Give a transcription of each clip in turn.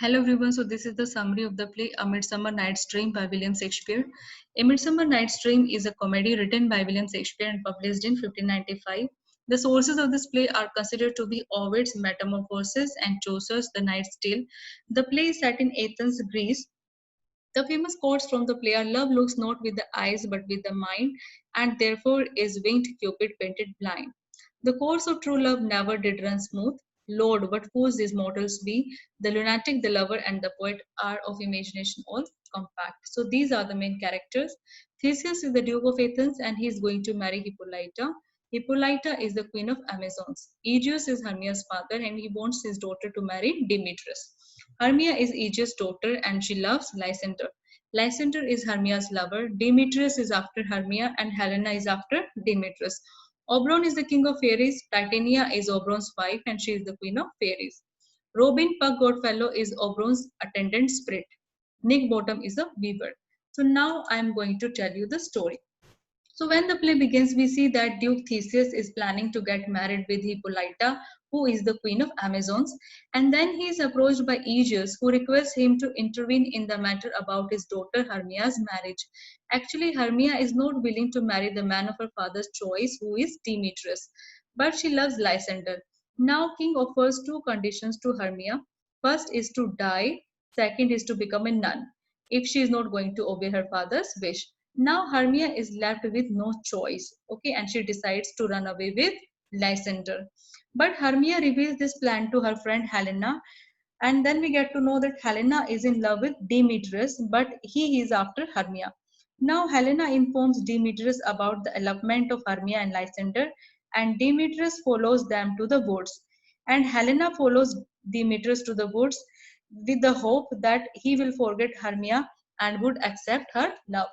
Hello everyone, so this is the summary of the play A Midsummer Night's Dream by William Shakespeare. A Midsummer Night's Dream is a comedy written by William Shakespeare and published in 1595. The sources of this play are considered to be Ovid's Metamorphoses and Chaucer's The Knight's Tale. The play is set in Athens, Greece. The famous quotes from the play are Love looks not with the eyes but with the mind, and therefore is winged Cupid painted blind. The course of true love never did run smooth. Lord, what fools these mortals be! The lunatic, the lover, and the poet are of imagination all compact. So these are the main characters. Theseus is the Duke of Athens and he is going to marry Hippolyta. Hippolyta is the queen of Amazons. Aegeus is Hermia's father and he wants his daughter to marry Demetrius. Hermia is Aegeus' daughter and she loves Lysander. Lysander is Hermia's lover. Demetrius is after Hermia and Helena is after Demetrius. Oberon is the king of fairies. Titania is Oberon's wife and she is the queen of fairies. Robin Pug Goodfellow is Oberon's attendant spirit. Nick Bottom is a weaver. So now I am going to tell you the story. So when the play begins, we see that Duke Theseus is planning to get married with Hippolyta, who is the queen of Amazons, and then he is approached by Aegeus, who requests him to intervene in the matter about his daughter Hermia's marriage. Actually, Hermia is not willing to marry the man of her father's choice, who is Demetrius, but she loves Lysander. Now, King offers two conditions to Hermia. First is to die, second is to become a nun if she is not going to obey her father's wish. Now Hermia is left with no choice, okay, and she decides to run away with Lysander. But Hermia reveals this plan to her friend Helena, and then we get to know that Helena is in love with Demetrius, but he is after Hermia. Now Helena informs Demetrius about the elopement of Hermia and Lysander, and Demetrius follows them to the woods. And Helena follows Demetrius to the woods with the hope that he will forget Hermia and would accept her love.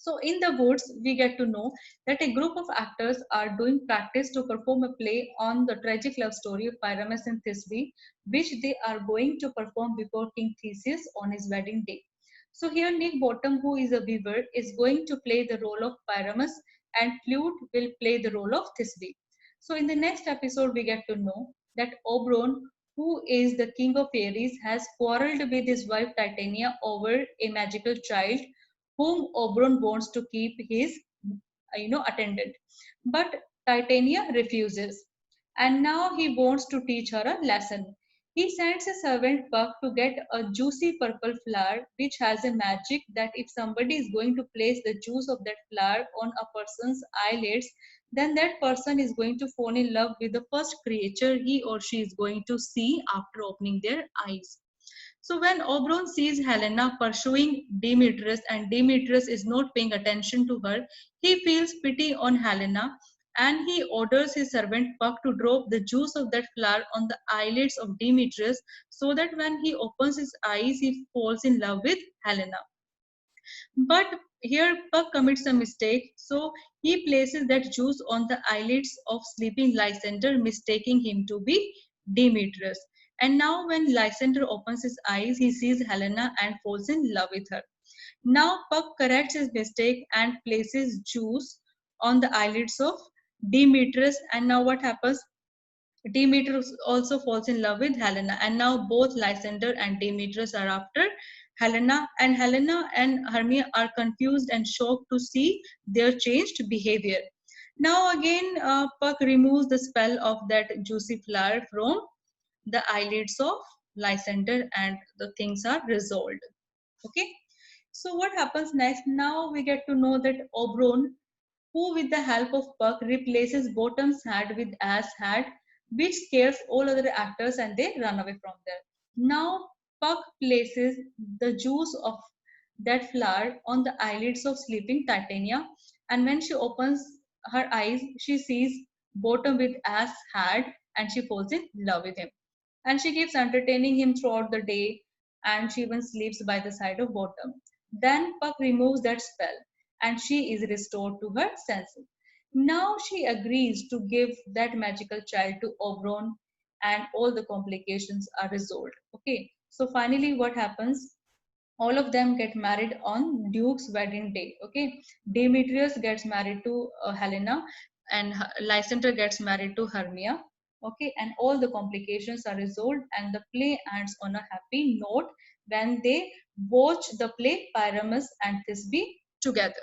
So in the woods, we get to know that a group of actors are doing practice to perform a play on the tragic love story of Pyramus and Thisbe, which they are going to perform before King Theseus on his wedding day. So here Nick Bottom, who is a weaver, is going to play the role of Pyramus and Flute will play the role of Thisbe. So in the next episode, we get to know that Oberon, who is the king of fairies, has quarreled with his wife Titania over a magical child whom Oberon wants to keep his attendant. But Titania refuses. And now he wants to teach her a lesson. He sends a servant Puck to get a juicy purple flower which has a magic that if somebody is going to place the juice of that flower on a person's eyelids, then that person is going to fall in love with the first creature he or she is going to see after opening their eyes. So when Oberon sees Helena pursuing Demetrius and Demetrius is not paying attention to her, he feels pity on Helena and he orders his servant Puck to drop the juice of that flower on the eyelids of Demetrius so that when he opens his eyes, he falls in love with Helena. But here Puck commits a mistake, so he places that juice on the eyelids of sleeping Lysander, mistaking him to be Demetrius. And now, when Lysander opens his eyes, he sees Helena and falls in love with her. Now, Puck corrects his mistake and places juice on the eyelids of Demetrius. And now, what happens? Demetrius also falls in love with Helena, and now both Lysander and Demetrius are after Helena, and Helena and Hermia are confused and shocked to see their changed behavior. Now again, Puck removes the spell of that juicy flower from the eyelids of Lysander, and the things are resolved. Okay, so what happens next? Now we get to know that Oberon, who with the help of Puck replaces Bottom's head with Ass head, which scares all other actors and they run away from there. Now Puck places the juice of that flower on the eyelids of sleeping Titania, and when she opens her eyes, she sees Bottom with Ass head and she falls in love with him. And she keeps entertaining him throughout the day and she even sleeps by the side of Bottom. Then Puck removes that spell and she is restored to her senses. Now she agrees to give that magical child to Oberon and all the complications are resolved. Okay, so finally, what happens? All of them get married on Duke's wedding day. Okay, Demetrius gets married to Helena and Lysander gets married to Hermia. Okay, and all the complications are resolved and the play ends on a happy note when they watch the play Pyramus and Thisbe together.